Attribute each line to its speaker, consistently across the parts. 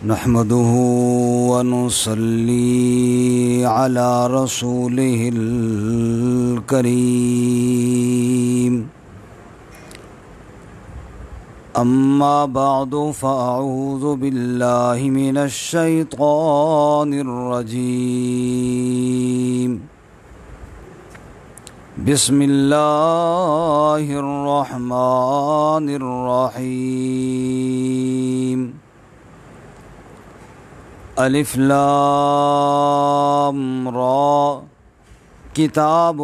Speaker 1: نحمده ونصلي على رسوله الكريم أما بعد فأعوذ بالله من الشيطان الرجيم بسم الله الرحمن الرحيم الف لام را کتاب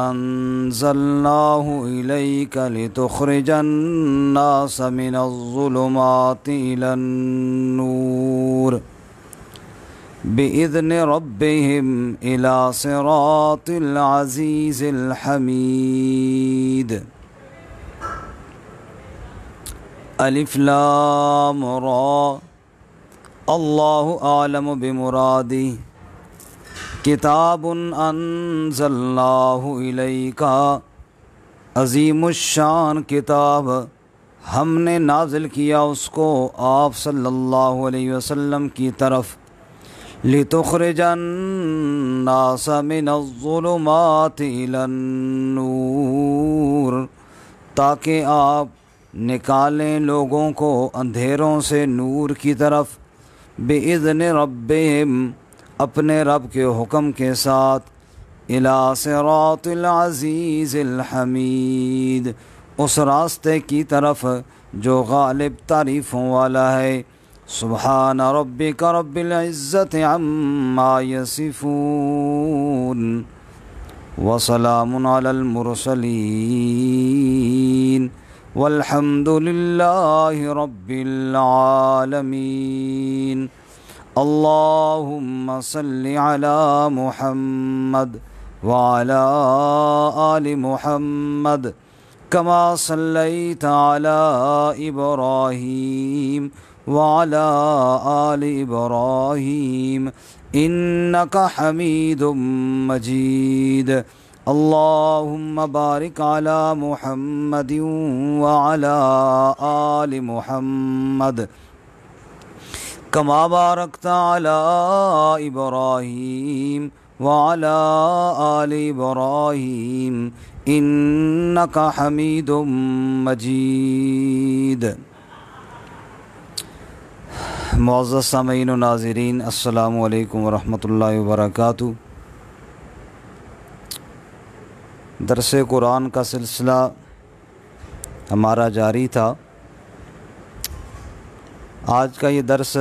Speaker 1: انزلناه إليك لتخرج الناس من الظلمات إلى النور بإذن ربهم إلى صراط العزيز الحميد الف لام را اللہ اعلم بمرادہ کتاب انزلناہ الیک عظیم الشان کتاب ہم نے نازل کیا اس کو آپ صلی اللہ علیہ وسلم کی طرف لتخرج الناس من الظلمات الی النور تاکہ آپ نکالیں لوگوں کو اندھیروں سے نور کی طرف بِإِذْنِ رَبِّهِمْ اپنے رب کے حکم کے ساتھ إِلَى صِرَاطِ الْعَزِيزِ الْحَمِيدِ اس راستے کی طرف جو غالب تعریفوں والا ہے سبحان ربک رب العزت عما یصفون وسلام علی المرسلین والحمد للہ رب العالمین اللہم صل علی محمد وعلی آل محمد کما صلیت علی ابراہیم وعلی آل ابراہیم انک حمید مجید اللہم بارک علی محمد وعلی آل محمد کما بارکت علی ابراہیم وعلی آل ابراہیم انک حمید مجید۔ معزز سامعین و ناظرین السلام علیکم ورحمۃ اللہ وبرکاتہ۔ درس قرآن کا سلسلہ ہمارا جاری تھا۔ آج کا یہ درس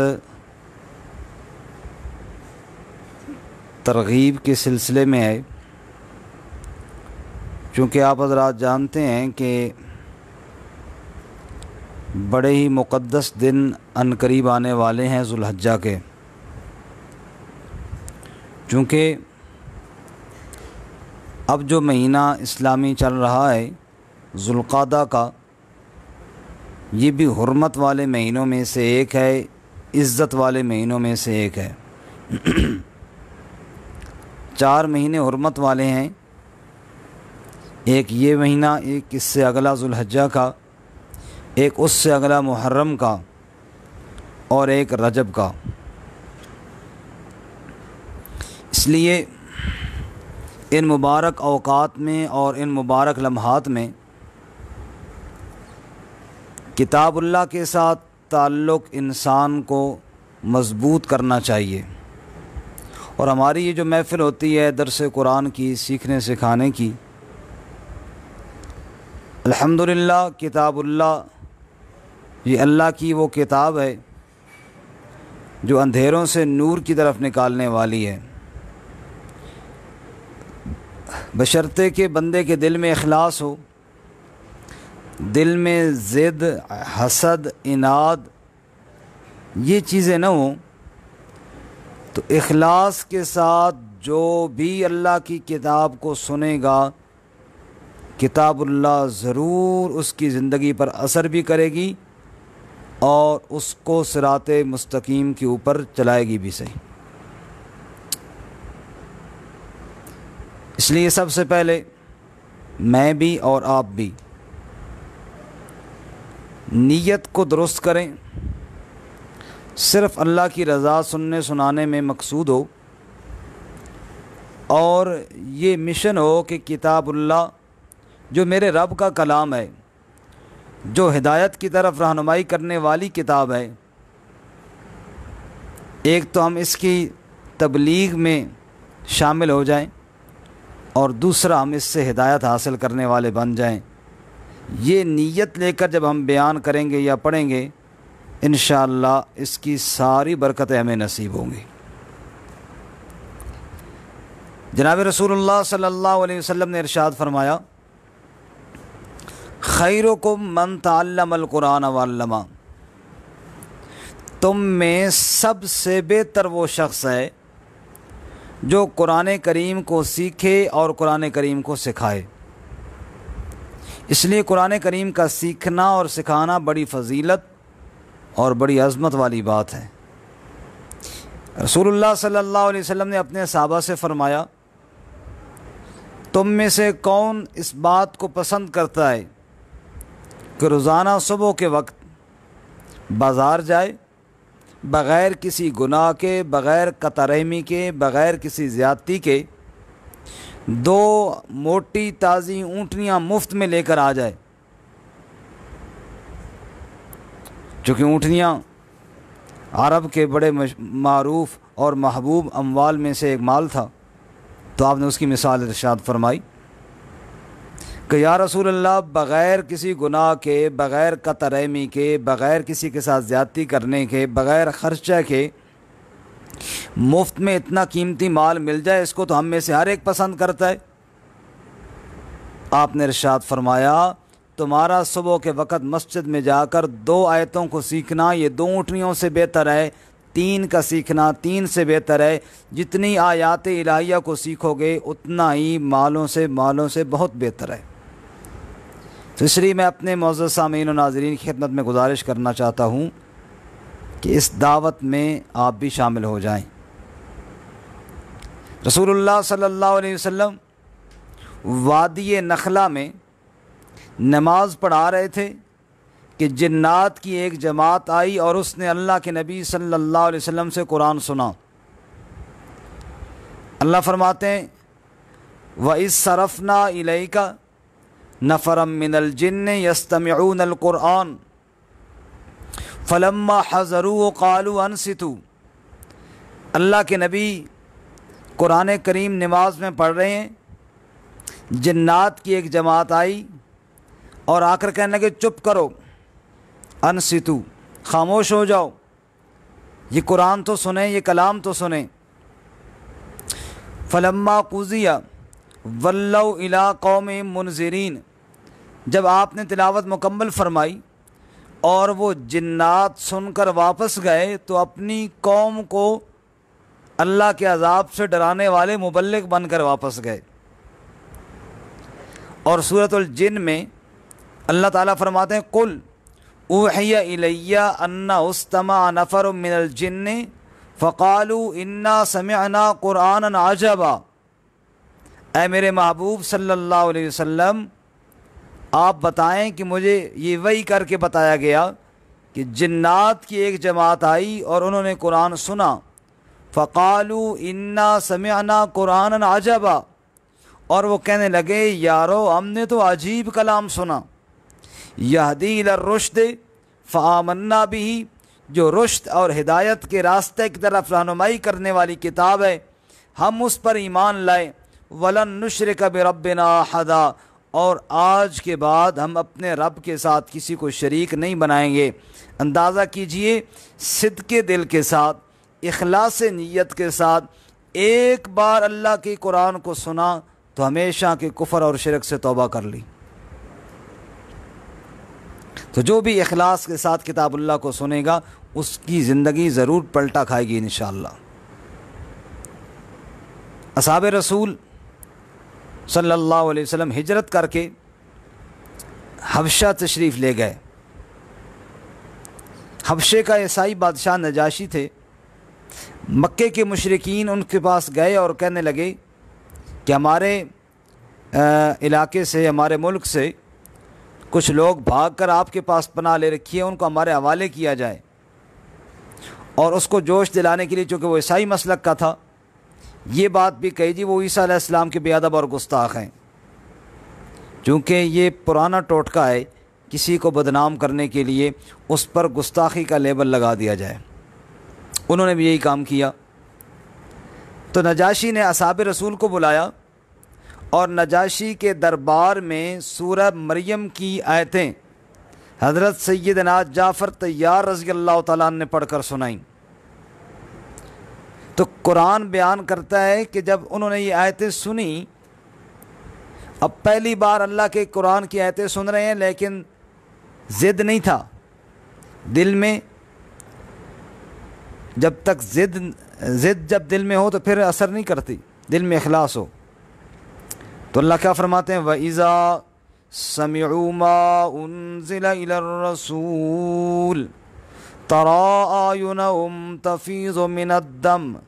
Speaker 1: ترغیب کے سلسلے میں ہے، چونکہ آپ حضرات جانتے ہیں کہ بڑے ہی مقدس دن عنقریب آنے والے ہیں ذو الحجہ کے، چونکہ اب جو مہینہ اسلامی چل رہا ہے ذو القعدہ کا، یہ بھی حرمت والے مہینوں میں سے ایک ہے، عزت والے مہینوں میں سے ایک ہے۔ 4 مہینے حرمت والے ہیں، ایک یہ مہینہ، ایک اس سے اگلا ذو الحجہ کا، ایک اس سے اگلا محرم کا، اور ایک رجب کا۔ اس لیے ان مبارک اوقات میں اور ان مبارک لمحات میں کتاب اللہ کے ساتھ تعلق انسان کو مضبوط کرنا چاہیے، اور ہماری یہ جو محفل ہوتی ہے درس قرآن کی، سیکھنے سکھانے کی، الحمدللہ کتاب اللہ یہ اللہ کی وہ کتاب ہے جو اندھیروں سے نور کی طرف نکالنے والی ہے، بشرطے کہ بندے کے دل میں اخلاص ہو، دل میں ضد، حسد، اناد یہ چیزیں نہ ہوں، تو اخلاص کے ساتھ جو بھی اللہ کی کتاب کو سنے گا، کتاب اللہ ضرور اس کی زندگی پر اثر بھی کرے گی اور اس کو صراط مستقیم کے اوپر چلائے گی بھی صحیح۔ اس لیے سب سے پہلے میں بھی اور آپ بھی نیت کو درست کریں، صرف اللہ کی رضا سننے سنانے میں مقصود ہو، اور یہ مشن ہو کہ کتاب اللہ جو میرے رب کا کلام ہے، جو ہدایت کی طرف رہنمائی کرنے والی کتاب ہے، ایک تو ہم اس کی تبلیغ میں شامل ہو جائیں، اور دوسرا ہم اس سے ہدایت حاصل کرنے والے بن جائیں۔ یہ نیت لے کر جب ہم بیان کریں گے یا پڑھیں گے، انشاءاللہ اس کی ساری برکتیں ہمیں نصیب ہوں گی۔ جناب رسول اللہ صلی اللہ علیہ وسلم نے ارشاد فرمایا، خیرکم من تعلم القرآن وعلمہ، تم میں سب سے بہتر وہ شخص ہے جو قرآن کریم کو سیکھے اور قرآن کریم کو سکھائے۔ اس لیے قرآن کریم کا سیکھنا اور سکھانا بڑی فضیلت اور بڑی عظمت والی بات ہے۔ رسول اللہ صلی اللہ علیہ وسلم نے اپنے صحابہ سے فرمایا، تم میں سے کون اس بات کو پسند کرتا ہے کہ روزانہ صبح کے وقت بازار جائے، بغیر کسی گناہ کے، بغیر قطع رحمی کے، بغیر کسی زیادتی کے 2 موٹی تازی اونٹنیاں مفت میں لے کر آ جائے؟ چونکہ اونٹنیاں عرب کے بڑے معروف اور محبوب اموال میں سے ایک مال تھا، تو آپ نے اس کی مثال ارشاد فرمائی کہ یا رسول اللہ، بغیر کسی گناہ کے، بغیر قطع رحمی کے، بغیر کسی کے ساتھ زیادتی کرنے کے، بغیر خرچہ کے مفت میں اتنا قیمتی مال مل جائے، اس کو تو ہم میں سے ہر ایک پسند کرتا ہے۔ آپ نے ارشاد فرمایا، تمہارا صبح کے وقت مسجد میں جا کر 2 آیتوں کو سیکھنا یہ 2 اونٹنیوں سے بہتر ہے، 3 کا سیکھنا 3 سے بہتر ہے۔ جتنی آیات الہیہ کو سیکھو گے اتنا ہی مالوں سے بہت بہتر ہے۔ تو اس لیے میں اپنے معزز سامعین و ناظرین کی خدمت میں گزارش کرنا چاہتا ہوں کہ اس دعوت میں آپ بھی شامل ہو جائیں۔ رسول اللہ صلی اللہ علیہ وسلم وادی نخلا میں نماز پڑھا رہے تھے کہ جنات کی ایک جماعت آئی اور اس نے اللہ کے نبی صلی اللہ علیہ وسلم سے قرآن سنا۔ اللہ فرماتے ہیں، وَإِذْ صَرَفْنَا إِلَيْكَ نَفَرًا مِّنَ الْجِنِّ يَسْتَمِعُونَ الْقُرْآنَ فَلَمَّا حَضَرُوهُ قَالُوا أَنصِتُوا۔ اللہ کے نبی قرآن کریم نماز میں پڑھ رہے ہیں، جنات کی ایک جماعت آئی اور آ کر کہنے لگے، چپ کرو، انصتو، خاموش ہو جاؤ، یہ قرآن تو سنیں، یہ کلام تو سنیں۔ فلما قضی ولوا الی قوم منذرین، جب آپ نے تلاوت مکمل فرمائی اور وہ جنات سن کر واپس گئے تو اپنی قوم کو اللہ کے عذاب سے ڈرانے والے مبلغ بن کر واپس گئے۔ اور سورۃ الجن میں اللہ تعالیٰ فرماتے ہیں، قل اوحی الی ان استمع نفر من الجن فقالوا انا سمعنا قرآنا عجبا۔ اے میرے محبوب صلی اللہ علیہ وسلم، آپ بتائیں کہ مجھے یہ وحی کر کے بتایا گیا کہ جنات کی ایک جماعت آئی اور انہوں نے قرآن سنا، فقالوا انا سمعنا قرآنا عجبا، اور وہ کہنے لگے، یارو ہم نے تو عجیب کلام سنا، یہدی الی الرشد فآمنا بہ، جو رشد اور ہدایت کے راستے کی طرف رہنمائی کرنے والی کتاب ہے، ہم اس پر ایمان لائے، ولن نشرک بربنا احدا، اور آج کے بعد ہم اپنے رب کے ساتھ کسی کو شریک نہیں بنائیں گے۔ اندازہ کیجئے، صدقے دل کے ساتھ، اخلاص نیت کے ساتھ ایک بار اللہ کے قرآن کو سنا تو ہمیشہ کے کفر اور شرک سے توبہ کر لی۔ تو جو بھی اخلاص کے ساتھ کتاب اللہ کو سنے گا اس کی زندگی ضرور پلٹا کھائے گی انشاءاللہ۔ اصحاب رسول صلی اللہ علیہ وسلم ہجرت کر کے حبشہ تشریف لے گئے۔ حبشے کا عیسائی بادشاہ نجاشی تھے۔ مکے کے مشرکین ان کے پاس گئے اور کہنے لگے کہ ہمارے علاقے سے، ہمارے ملک سے کچھ لوگ بھاگ کر آپ کے پاس پناہ لے رکھی ہے، ان کو ہمارے حوالے کیا جائے، اور اس کو جوش دلانے کے لیے، چونکہ وہ عیسائی مسلک کا تھا، یہ بات بھی کہی جی وہ عیسیٰ علیہ السلام کے بے ادب اور گستاخ ہیں، چونکہ یہ پرانا ٹوٹکا ہے کسی کو بدنام کرنے کے لیے اس پر گستاخی کا لیبل لگا دیا جائے۔ انہوں نے بھی یہی کام کیا۔ تو نجاشی نے اصحاب رسول کو بلایا، اور نجاشی کے دربار میں سورہ مریم کی آیتیں حضرت سیدنا جعفر طیار رضی اللہ تعالیٰ عنہ نے پڑھ کر سنائیں۔ تو قرآن بیان کرتا ہے کہ جب انہوں نے یہ آیتیں سنی، اب پہلی بار اللہ کے قرآن کی آیتیں سن رہے ہیں، لیکن ضد نہیں تھا دل میں، جب تک ضد جب دل میں ہو تو پھر اثر نہیں کرتی، دل میں اخلاص ہو۔ تو اللہ کیا فرماتے ہیں؟ وَإِذَا سَمِعُوا مَا أُنزِلَ إِلَى الرَّسُولِ تَرَىٰ أَعْيُنَهُمْ تَفِيضُ مِنَ الدَّمْعِ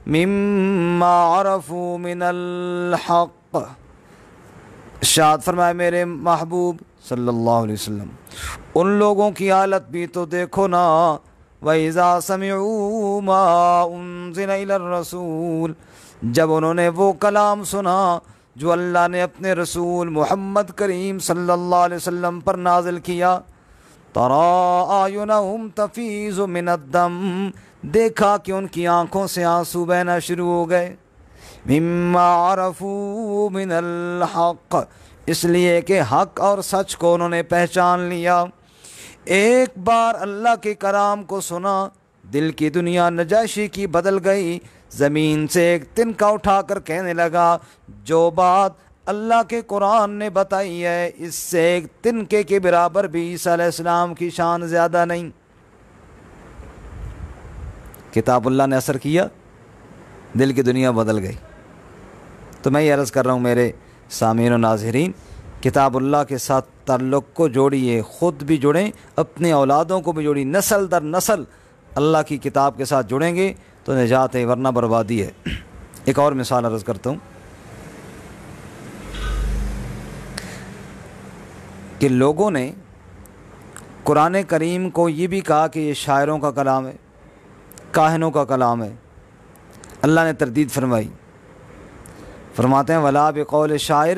Speaker 1: مِمَّا عَرَفُوا مِنَ الْحَقِّ۔ ارشاد فرمائے میرے محبوب صلی اللہ علیہ وسلم، ان لوگوں کی حالت بھی تو دیکھو نا۔ وَإِذَا سَمِعُوا مَا أُنزِلَ إِلَى الرَّسُولِ، جب انہوں نے وہ کلام سنا جو اللہ نے اپنے رسول محمد کریم صلی اللہ علیہ وسلم پر نازل کیا، تَرَىٰ أَعْيُنَهُمْ تَفِيضُ مِنَ الدَّمْعِ، دیکھا کہ ان کی آنکھوں سے آنسو بہنا شروع ہو گئے، مِمَّا عَرَفُوا مِنَ الْحَقِّ، اس لیے کہ حق اور سچ کو انہوں نے پہچان لیا۔ ایک بار اللہ کے کلام کو سنا، دل کی دنیا نجاشی کی بدل گئی، زمین سے ایک تنکا اٹھا کر کہنے لگا جو بات اللہ کے قرآن نے بتائی ہے اس سے ایک تنکے کے برابر بھی عیسیٰ علیہ السلام کی شان زیادہ نہیں۔ کتاب اللہ نے اثر کیا، دل کی دنیا بدل گئی۔ تو میں یہ عرض کر رہا ہوں میرے سامعین و ناظرین، کتاب اللہ کے ساتھ تعلق کو جوڑیے، خود بھی جڑیں، اپنے اولادوں کو بھی جوڑی، نسل در نسل اللہ کی کتاب کے ساتھ جڑیں گے تو نجات ہے، ورنہ بربادی ہے۔ ایک اور مثال عرض کرتا ہوں کہ لوگوں نے قرآن کریم کو یہ بھی کہا کہ یہ شاعروں کا کلام ہے، کاہنوں کا کلام ہے۔ اللہ نے تردید فرمائی، فرماتے ہیں وَلَا بِقَوْلِ شاعر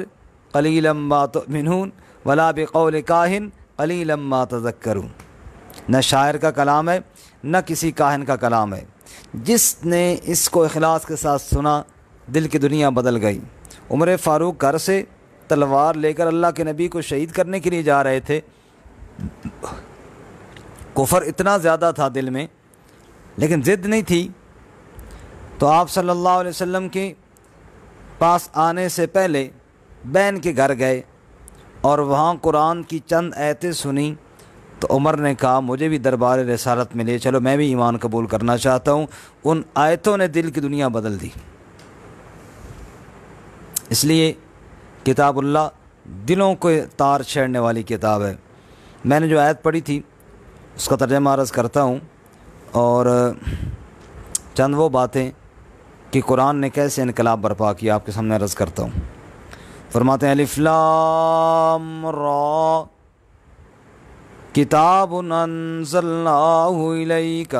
Speaker 1: قَلِيلًا مَا تُؤْمِنُونَ وَلَا بِقَوْلِ کاہن قَلِيلًا مَا تَذَكَّرُونَ۔ نہ شاعر کا کلام ہے، نہ کسی کاہن کا کلام ہے۔ جس نے اس کو اخلاص کے ساتھ سنا، دل کی دنیا بدل گئی۔ عمر فاروق گھر سے تلوار لے کر اللہ کے نبی کو شہید کرنے کے لیے جا رہے تھے، کفر اتنا زیادہ تھا دل میں، لیکن ضد نہیں تھی۔ تو آپ صلی اللہ علیہ وسلم کے پاس آنے سے پہلے بہن کے گھر گئے اور وہاں قرآن کی چند آیتیں سنی، تو عمر نے کہا مجھے بھی دربار رسالت میں لے چلو، میں بھی ایمان قبول کرنا چاہتا ہوں۔ ان آیتوں نے دل کی دنیا بدل دی۔ اس لیے کتاب اللہ دلوں کو تار چھیڑنے والی کتاب ہے۔ میں نے جو آیت پڑھی تھی اس کا ترجمہ عرض کرتا ہوں، اور چند وہ باتیں کہ قرآن نے کیسے انقلاب برپا کیا آپ کے سامنے عرض کرتا ہوں۔ فرماتے ہیں الف لام را کتاب انزلناہ الیک،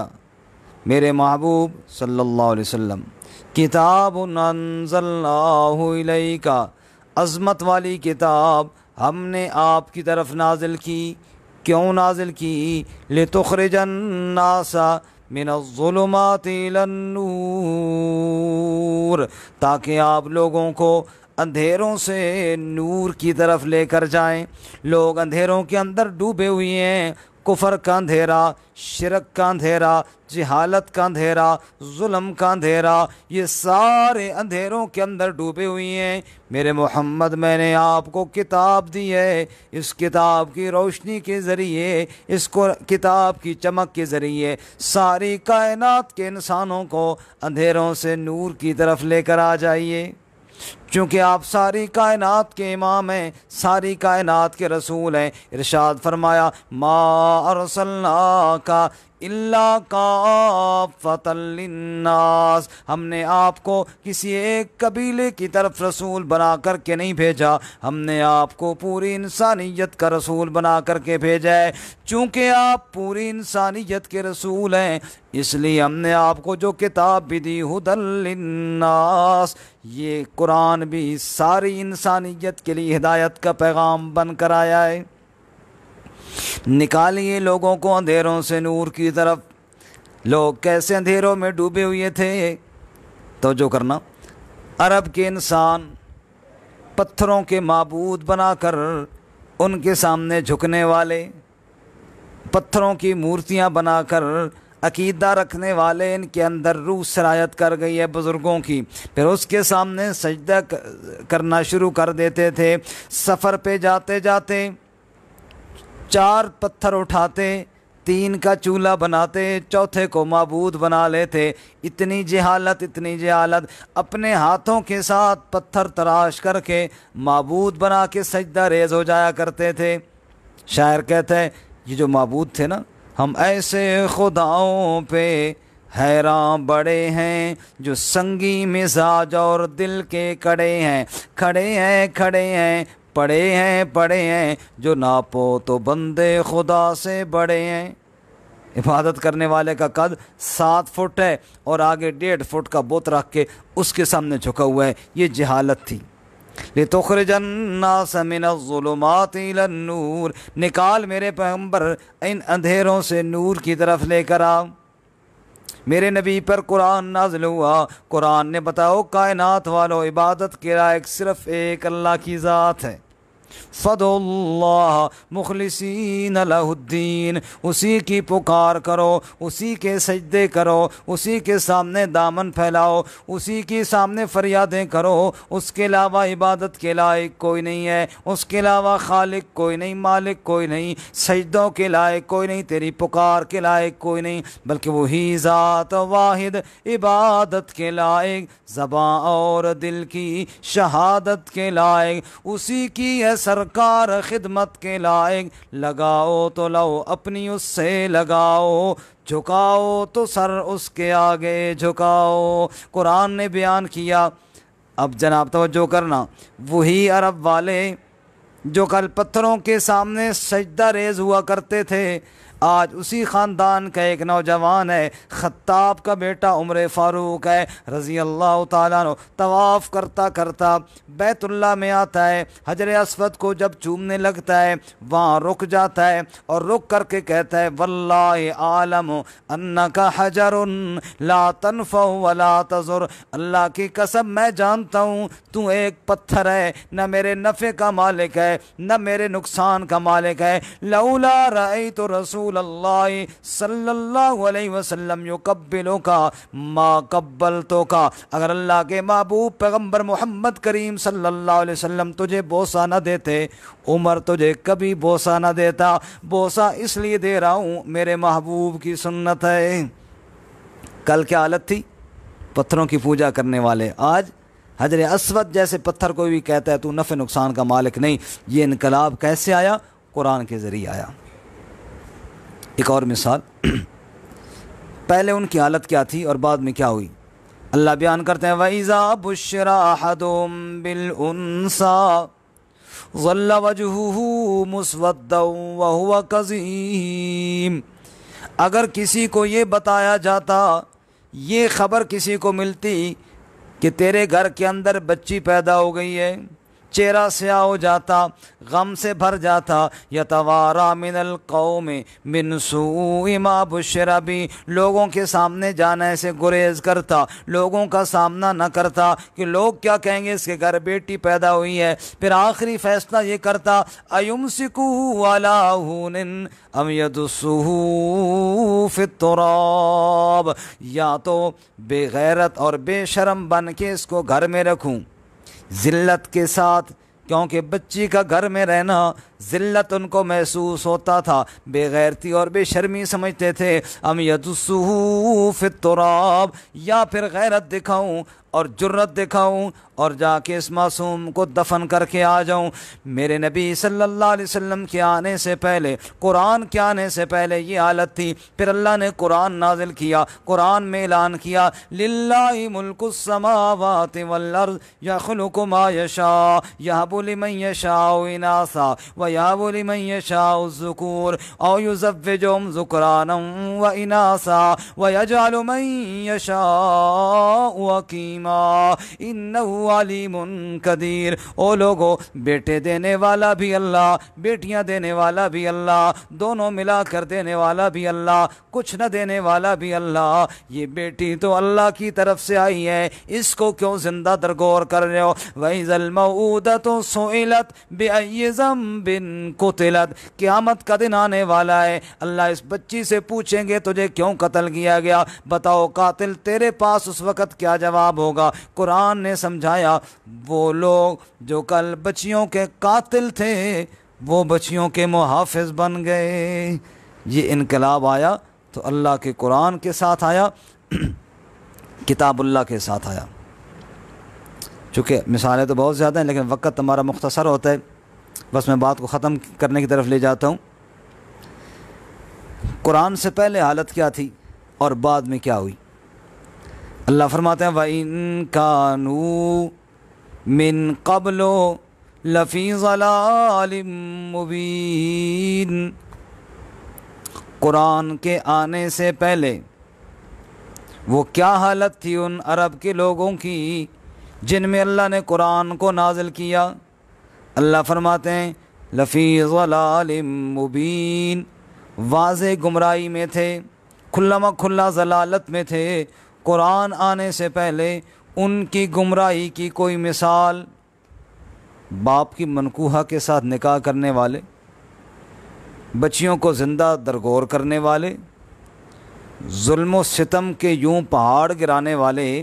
Speaker 1: میرے محبوب صلی اللہ علیہ وسلم، کتاب انزلناہ الیک، عظمت والی کتاب ہم نے آپ کی طرف نازل کی۔ کیوں نازل کی؟ لتخرج الناس من الظلمات الی النور، تاکہ آپ لوگوں کو اندھیروں سے نور کی طرف لے کر جائیں۔ لوگ اندھیروں کے اندر ڈوبے ہوئے ہیں، کفر کا اندھیرا، شرک کا اندھیرا، جہالت کا اندھیرا، ظلم کا اندھیرا، یہ سارے اندھیروں کے اندر ڈوبے ہوئے ہیں۔ میرے محمد میں نے آپ کو کتاب دی ہے، اس کتاب کی روشنی کے ذریعے، اس کو کتاب کی چمک کے ذریعے ساری کائنات کے انسانوں کو اندھیروں سے نور کی طرف لے کر آ جائیے۔ چونکہ آپ ساری کائنات کے امام ہیں، ساری کائنات کے رسول ہیں۔ ارشاد فرمایا ما ارسلناک الا کافۃ للناس، ہم نے آپ کو کسی ایک قبیلے کی طرف رسول بنا کر کے نہیں بھیجا، ہم نے آپ کو پوری انسانیت کا رسول بنا کر کے بھیجا ہے۔ چونکہ آپ پوری انسانیت کے رسول ہیں، اس لیے ہم نے آپ کو جو کتاب بھی دی ھدی للناس، یہ قرآن بھی ساری انسانیت کے لیے ہدایت کا پیغام بن کر آیا ہے۔ نکالیے لوگوں کو اندھیروں سے نور کی طرف۔ لوگ کیسے اندھیروں میں ڈوبے ہوئے تھے، توجہ کرنا۔ عرب کے انسان پتھروں کے معبود بنا کر ان کے سامنے جھکنے والے، پتھروں کی مورتیاں بنا کر عقیدہ رکھنے والے، ان کے اندر روح سرایت کر گئی ہے بزرگوں کی، پھر اس کے سامنے سجدہ کرنا شروع کر دیتے تھے۔ سفر پہ جاتے جاتے 4 پتھر اٹھاتے، 3 کا چولہا بناتے، چوتھے کو معبود بنا لیتے۔ اتنی جہالت، اتنی جہالت، اپنے ہاتھوں کے ساتھ پتھر تراش کر کے معبود بنا کے سجدہ ریز ہو جایا کرتے تھے۔ شاعر کہتا ہے یہ جو معبود تھے نا، ہم ایسے خداؤں پہ حیران بڑے ہیں جو سنگی مزاج اور دل کے کڑے ہیں، کھڑے ہیں کھڑے ہیں، پڑے ہیں جو ناپو تو بندے خدا سے بڑے ہیں۔ عبادت کرنے والے کا قد 7 فٹ ہے اور آگے 1.5 فٹ کا بت رکھ کے اس کے سامنے جھکا ہوا ہے۔ یہ جہالت تھی۔ لِتُخْرِجَ النَّاسَ مِنَ الظُّلُمَاتِ إِلَى النُّورِ، نکال میرے پیغمبر ان اندھیروں سے نور کی طرف لے کر آ۔ میرے نبی پر قرآن نازل ہوا، قرآن نے بتاؤ کائنات والو عبادت کے لائق صرف ایک اللہ کی ذات ہے۔ فَادْعُوا اللَّهَ مُخْلِصِينَ لَهُ الدِّينَ، اسی کی پکار کرو، اسی کے سجدے کرو، اسی کے سامنے دامن پھیلاؤ، اسی کے سامنے فریادیں کرو۔ اس کے علاوہ عبادت کے لائق کوئی نہیں ہے، اس کے علاوہ خالق کوئی نہیں، مالک کوئی نہیں، سجدوں کے لائق کوئی نہیں، تیری پکار کے لائق کوئی نہیں، بلکہ وہی ذات واحد عبادت کے لائق، زباں اور دل کی شہادت کے لائق، اسی کی ہے سرکار خدمت کے لائق۔ لگاؤ تو لو اپنی اس سے لگاؤ، جھکاؤ تو سر اس کے آگے جھکاؤ۔ قرآن نے بیان کیا۔ اب جناب توجہ کرنا، وہی عرب والے جو کل پتھروں کے سامنے سجدہ ریز ہوا کرتے تھے، آج اسی خاندان کا ایک نوجوان ہے، خطاب کا بیٹا عمر فاروق ہے رضی اللہ تعالیٰ عنہ، طواف کرتا کرتا بیت اللہ میں آتا ہے، حجر اسود کو جب چومنے لگتا ہے وہاں رک جاتا ہے اور رک کر کے کہتا ہے واللہ عالم انک حجر لا تنفع ولا تضر، اللہ کی قسم میں جانتا ہوں تو ایک پتھر ہے، نہ میرے نفع کا مالک ہے نہ میرے نقصان کا مالک ہے۔ لولا رأیت رسول اللہ صلی اللہ علیہ وسلم یقبلو کا ما قبلتو کا، اگر اللہ کے محبوب پیغمبر محمد کریم صلی اللہ علیہ وسلم تجھے بوسہ نہ دیتے، عمر تجھے کبھی بوسہ نہ دیتا۔ بوسہ اس لیے دے رہا ہوں، میرے محبوب کی سنت ہے۔ کل کیا حالت تھی؟ پتھروں کی پوجا کرنے والے، آج حجر اسود جیسے پتھر کوئی بھی کہتا ہے تو نفع نقصان کا مالک نہیں۔ یہ انقلاب کیسے آیا؟ قرآن کے ذریعے آیا۔ ایک اور مثال، پہلے ان کی حالت کیا تھی اور بعد میں کیا ہوئی؟ اللہ بیان کرتے ہیں وَإِذَا بُشِّرَ أَحَدُهُم بِالْأُنثىٰ ظَلَّ وَجْهُهُ مُسْوَدًّا وَهُوَ كَظِيمٌ، اگر کسی کو یہ بتایا جاتا، یہ خبر کسی کو ملتی کہ تیرے گھر کے اندر بچی پیدا ہو گئی ہے، چہرہ سیاہ ہو جاتا، غم سے بھر جاتا، یتوارا من القوم من سوء ما بشر بہ، لوگوں کے سامنے جانے سے گریز کرتا، لوگوں کا سامنا نہ کرتا کہ لوگ کیا کہیں گے، اس کے گھر بیٹی پیدا ہوئی ہے۔ پھر آخری فیصلہ یہ کرتا ایمسکہ علی ہون ام یدسہ فی التراب، یا تو بے غیرت اور بے شرم بن کے اس کو گھر میں رکھوں ذلت کے ساتھ، کیونکہ بچی کا گھر میں رہنا ذلت ان کو محسوس ہوتا تھا، بے غیرتی اور بے شرمی سمجھتے تھے۔ ام یدسہ فی التراب، یا پھر غیرت دکھاؤں اور جرت دکھاؤں اور جا کے اس معصوم کو دفن کر کے آ جاؤں۔ میرے نبی صلی اللہ علیہ وسلم کے آنے سے پہلے، قرآن کے آنے سے پہلے یہ حالت تھی۔ پھر اللہ نے قرآن نازل کیا، قرآن میں اعلان کیا للہ ملک السماوات والارض یخلق ما یشاء یہب لمن یشاء اناثا ویہب لمن یشاء الذکور او یزوجہم ذکرانا واناثا ویجعل من یشاء عقیما انہ علیم قدیر۔ او لوگو، بیٹے دینے والا بھی اللہ، بیٹیاں دینے والا بھی اللہ، دونوں ملا کر دینے والا بھی اللہ، کچھ نہ دینے والا بھی اللہ۔ یہ بیٹی تو اللہ کی طرف سے آئی ہے، اس کو کیوں زندہ درگور کر رہے ہو؟ وَإِذَا الْمَوْءُودَةُ سُئِلَتْ بِأَيِّ ذَنبٍ قُتِلَتْ، قیامت کا دن آنے والا ہے، اللہ اس بچی سے پوچھیں گے تجھے کیوں قتل کیا گیا؟ بتاؤ قاتل تیرے پاس اس وقت کیا جواب ہوگا؟ قرآن نے سمجھایا وہ لوگ جو کل بچیوں کے قاتل تھے وہ بچیوں کے محافظ بن گئے۔ یہ انقلاب آیا تو اللہ کے قرآن کے ساتھ آیا، کتاب اللہ کے ساتھ آیا۔ چونکہ مثالیں تو بہت زیادہ ہیں لیکن وقت ہمارا مختصر ہوتا ہے، بس میں بات کو ختم کرنے کی طرف لے جاتا ہوں۔ قرآن سے پہلے حالت کیا تھی اور بعد میں کیا ہوئی؟ اللہ فرماتے ہیں وَإِن كَانُوا مِن قَبْلُ لَفِي ضَلَالٍ مُبِينٍ، قرآن کے آنے سے پہلے وہ کیا حالت تھی ان عرب کے لوگوں کی جن میں اللہ نے قرآن کو نازل کیا؟ اللہ فرماتے ہیں لفی ضلال مبین، واضح گمراہی میں تھے، کھلا کھلا ضلالت میں تھے۔ قرآن آنے سے پہلے ان کی گمراہی کی کوئی مثال، باپ کی منکوحہ کے ساتھ نکاح کرنے والے، بچیوں کو زندہ درگور کرنے والے، ظلم و ستم کے یوں پہاڑ گرانے والے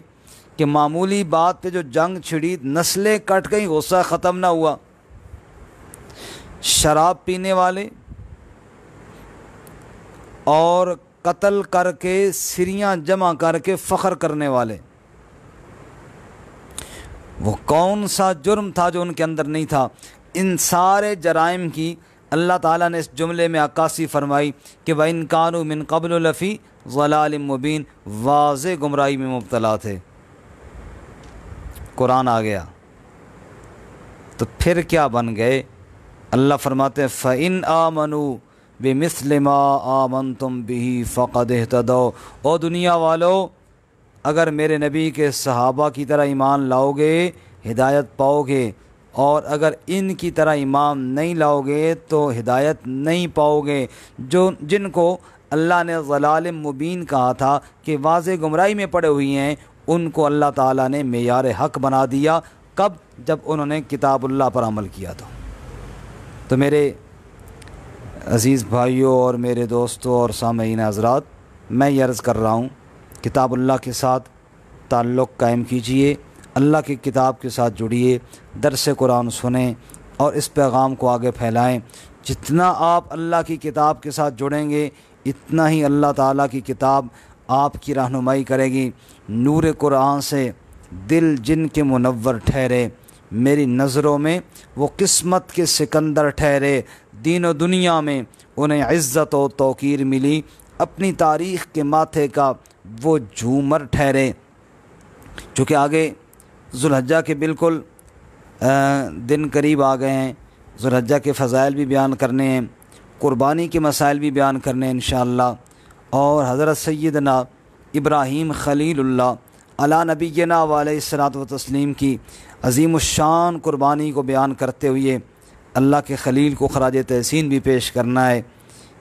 Speaker 1: کہ معمولی بات پہ جو جنگ چھڑی نسلیں کٹ گئی غصہ ختم نہ ہوا، شراب پینے والے اور قتل کر کے سریاں جمع کر کے فخر کرنے والے۔ وہ کون سا جرم تھا جو ان کے اندر نہیں تھا؟ ان سارے جرائم کی اللہ تعالیٰ نے اس جملے میں عکاسی فرمائی کہ وَإِن كَانُوا مِن قَبْلُ لَفِي ضَلَالٍ مُبِينٍ، واضح گمراہی میں مبتلا تھے۔ قرآن آ گیا تو پھر کیا بن گئے؟ اللہ فرماتے ہیں فَإِنْ آمَنُوا بِمِثْلِ مَا آمَنْتُمْ بِهِ فَقَدْ اهْتَدَوْا، او دنیا والو اگر میرے نبی کے صحابہ کی طرح ایمان لاؤ گے ہدایت پاؤ گے، اور اگر ان کی طرح ایمان نہیں لاؤ گے تو ہدایت نہیں پاؤ گے۔ جن کو اللہ نے ضلال مبین کہا تھا کہ واضح گمراہی میں پڑے ہوئی ہیں، ان کو اللہ تعالیٰ نے معیار حق بنا دیا۔ کب؟ جب انہوں نے کتاب اللہ پر عمل کیا تھا۔ تو میرے عزیز بھائیوں اور میرے دوستوں اور سامعین حضرات، میں یہ عرض کر رہا ہوں کتاب اللہ کے ساتھ تعلق قائم کیجئے، اللہ کی کتاب کے ساتھ جڑیے، درس قرآن سنیں اور اس پیغام کو آگے پھیلائیں۔ جتنا آپ اللہ کی کتاب کے ساتھ جڑیں گے اتنا ہی اللہ تعالیٰ کی کتاب آپ کی رہنمائی کرے گی۔ نور قرآن سے دل جن کے منور ٹھہرے، میری نظروں میں وہ قسمت کے سکندر ٹھہرے، دین و دنیا میں انہیں عزت و توقیر ملی، اپنی تاریخ کے ماتھے کا وہ جھومر ٹھہرے۔ چونکہ آگے ذوالحجہ کے بالکل دن قریب آ گئے ہیں، ذوالحجہ کے فضائل بھی بیان کرنے ہیں، قربانی کے مسائل بھی بیان کرنے ہیں انشاءاللہ، اور حضرت سیدنا ابراہیم خلیل اللہ علی نبینا علیہ الصلاۃ والتسلیم کی عظیم الشان قربانی کو بیان کرتے ہوئے اللہ کے خلیل کو خراج تحسین بھی پیش کرنا ہے۔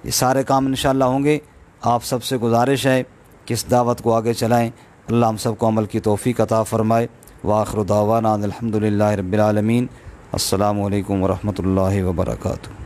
Speaker 1: یہ سارے کام انشاءاللہ ہوں گے۔ آپ سب سے گزارش ہے کہ اس دعوت کو آگے چلائیں۔ اللہ ہم سب کو عمل کی توفیق عطا فرمائے۔ وآخر دعوانا الحمدللہ رب العالمین۔ السلام علیکم ورحمۃ اللہ وبرکاتہ۔